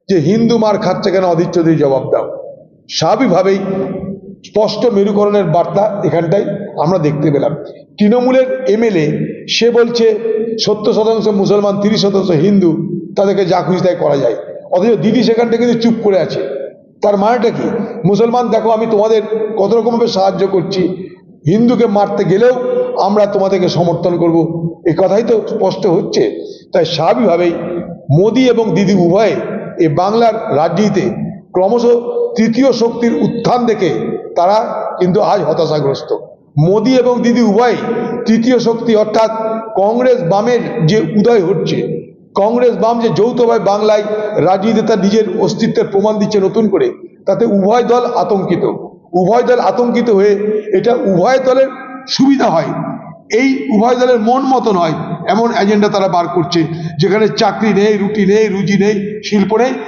যে হিন্দু মার খাচ্ছে কেন, অধীর চৌধুরী জবাব দাও। স্বাভাবিকভাবেই স্পষ্ট মেরুকরণের বার্তা এখানটাই আমরা দেখতে পেলাম। তৃণমূলের এমএলএ সে বলছে 70% মুসলমান, 30% হিন্দু, তাদেরকে যা খুশি তাই করা যায়, অথচ দিদি সেখানটা কিন্তু চুপ করে আছে। তার মানেটা কি? মুসলমান দেখো আমি তোমাদের কত রকমভাবে সাহায্য করছি, হিন্দুকে মারতে গেলেও আমরা তোমাদেরকে সমর্থন করব, এই কথাই তো স্পষ্ট হচ্ছে। তাই স্বাভাবিকভাবেই মোদি এবং দিদি উভয়ে এই বাংলার রাজনীতিতে ক্রমশ তৃতীয় শক্তির উত্থান দেখে তারা কিন্তু আজ হতাশাগ্রস্ত। মোদি এবং দিদি উভয় তৃতীয় শক্তি, অর্থাৎ কংগ্রেস বামের যে উদয় হচ্ছে, কংগ্রেস বাম যে যৌথভাবে বাংলায় রাজনীতিতে তার নিজের অস্তিত্বের প্রমাণ দিচ্ছে নতুন করে, তাতে উভয় দল আতঙ্কিত। উভয় দল আতঙ্কিত হয়ে এটা উভয় দলের সুবিধা হয়, এই উভয় দলের মন মতন হয় এমন এজেন্ডা তারা বার করছে, যেখানে চাকরি নেই, রুটি নেই, রুজি নেই, শিল্প নেই,